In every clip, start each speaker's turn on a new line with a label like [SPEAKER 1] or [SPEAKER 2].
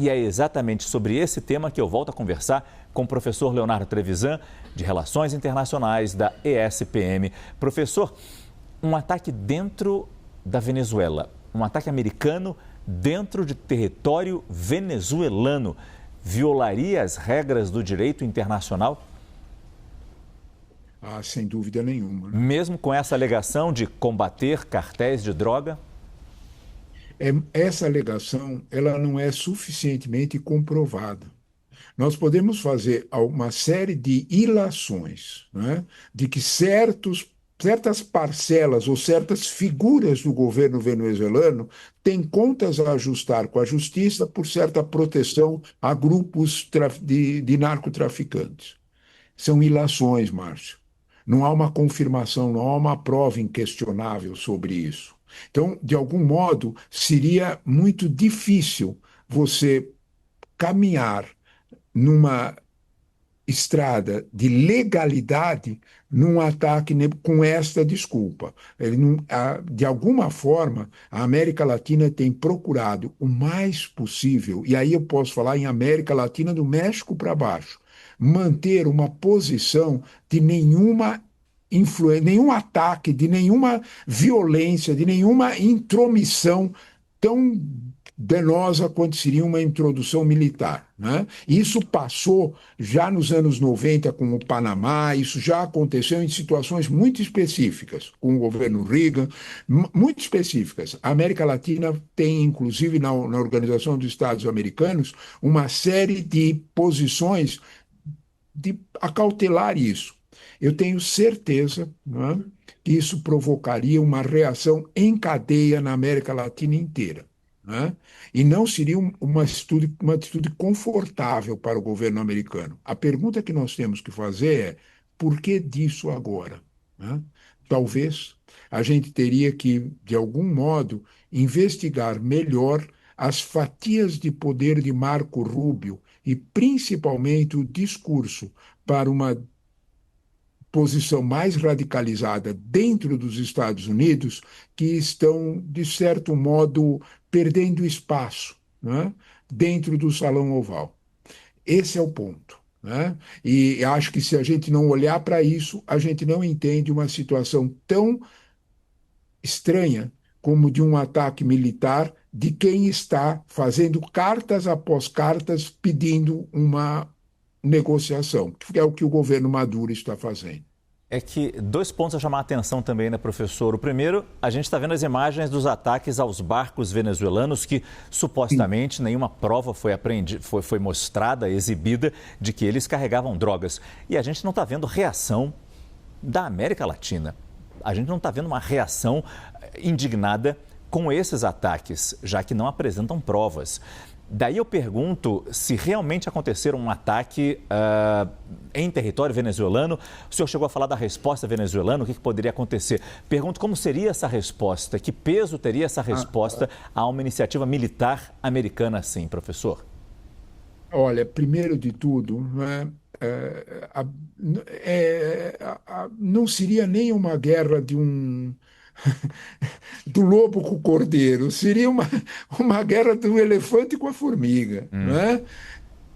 [SPEAKER 1] E é exatamente sobre esse tema que eu volto a conversar com o professor Leonardo Trevisan, de Relações Internacionais da ESPM. Professor, um ataque dentro da Venezuela, um ataque americano dentro de território venezuelano, violaria as regras do direito internacional?
[SPEAKER 2] Ah, sem dúvida nenhuma, né?
[SPEAKER 1] Mesmo com essa alegação de combater cartéis de droga?
[SPEAKER 2] Essa alegação ela não é suficientemente comprovada. Nós podemos fazer uma série de ilações, né, de que certas parcelas ou certas figuras do governo venezuelano têm contas a ajustar com a justiça por certa proteção a grupos de narcotraficantes. São ilações, Márcio. Não há uma confirmação, não há uma prova inquestionável sobre isso. Então, de algum modo, seria muito difícil você caminhar numa estrada de legalidade num ataque com esta desculpa. Ele não, de alguma forma, a América Latina tem procurado o mais possível, e aí eu posso falar em América Latina do México para baixo, manter uma posição de nenhuma influência, nenhum ataque, de nenhuma violência, de nenhuma intromissão tão danosa quanto seria uma introdução militar, né? Isso passou já nos anos 90 com o Panamá, isso já aconteceu em situações muito específicas, com o governo Reagan, muito específicas. A América Latina tem, inclusive na Organização dos Estados Americanos, uma série de posições de acautelar isso. Eu tenho certeza, né, que isso provocaria uma reação em cadeia na América Latina inteira. Né? E não seria uma atitude confortável para o governo americano. A pergunta que nós temos que fazer é: por que disso agora? Né? Talvez a gente teria que, de algum modo, investigar melhor as fatias de poder de Marco Rubio e, principalmente, o discurso para uma posição mais radicalizada dentro dos Estados Unidos, que estão, de certo modo, perdendo espaço, né, dentro do Salão Oval. Esse é o ponto. Né? E acho que se a gente não olhar para isso, a gente não entende uma situação tão estranha como de um ataque militar de quem está fazendo cartas após cartas pedindo uma negociação, que é o que o governo Maduro está fazendo.
[SPEAKER 1] É que dois pontos a chamar a atenção também, né, professor? O primeiro, a gente está vendo as imagens dos ataques aos barcos venezuelanos que supostamente nenhuma prova foi mostrada, exibida, de que eles carregavam drogas. E a gente não está vendo reação da América Latina. A gente não está vendo uma reação indignada com esses ataques, já que não apresentam provas. Daí eu pergunto se realmente aconteceu um ataque em território venezuelano. O senhor chegou a falar da resposta venezuelana, o que poderia acontecer. Pergunto como seria essa resposta, que peso teria essa resposta a uma iniciativa militar americana assim, professor?
[SPEAKER 2] Olha, primeiro de tudo, né, não seria nem uma guerra do lobo com o cordeiro, seria uma guerra do elefante com a formiga. Né?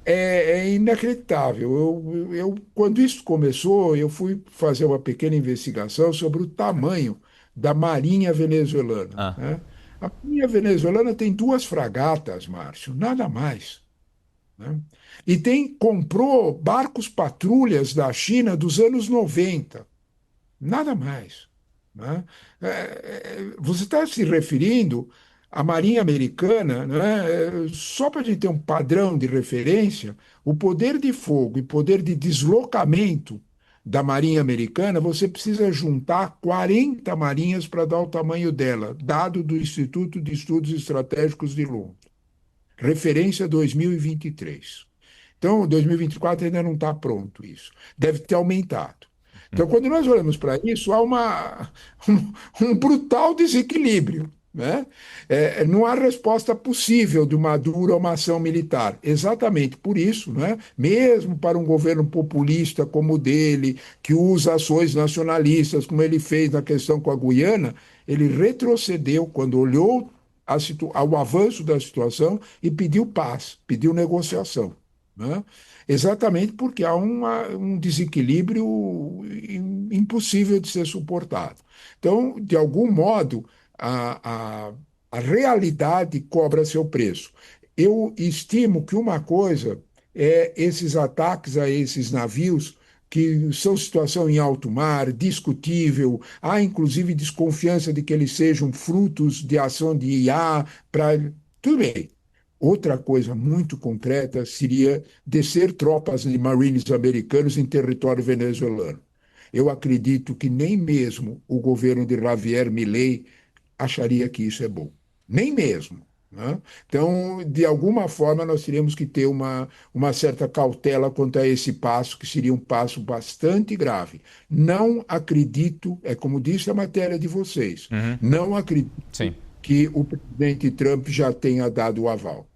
[SPEAKER 2] É inacreditável. Quando isso começou, eu fui fazer uma pequena investigação sobre o tamanho da Marinha venezuelana. Né? A Marinha venezuelana tem 2 fragatas, Márcio, nada mais. Né? E comprou barcos patrulhas da China dos anos 90, nada mais. Né? Você está se referindo à Marinha Americana, né? Só para a gente ter um padrão de referência, o poder de fogo e poder de deslocamento da Marinha Americana, você precisa juntar 40 marinhas para dar o tamanho dela, dado do Instituto de Estudos Estratégicos de Londres. Referência 2023. Então, 2024 ainda não está pronto isso. Deve ter aumentado. Então, quando nós olhamos para isso, há um brutal desequilíbrio. Né? Não há resposta possível de Maduro a uma ação militar. Exatamente por isso, né? Mesmo para um governo populista como o dele, que usa ações nacionalistas, como ele fez na questão com a Guiana, ele retrocedeu quando olhou ao avanço da situação e pediu paz, pediu negociação, né? Exatamente porque há um desequilíbrio impossível de ser suportado. Então, de algum modo, a, a, a realidade cobra seu preço. Eu estimo que uma coisa é esses ataques a esses navios que são situação em alto mar, discutível, há inclusive desconfiança de que eles sejam frutos de ação de IA para. Tudo bem. Outra coisa muito concreta seria descer tropas de marines americanos em território venezuelano. Eu acredito que nem mesmo o governo de Javier Milei acharia que isso é bom. Nem mesmo. Né? Então, de alguma forma, nós teríamos que ter uma certa cautela quanto a esse passo, que seria um passo bastante grave. Não acredito, é como disse a matéria de vocês,
[SPEAKER 1] Uhum.
[SPEAKER 2] não acredito
[SPEAKER 1] Sim.
[SPEAKER 2] que o presidente Trump já tenha dado o aval.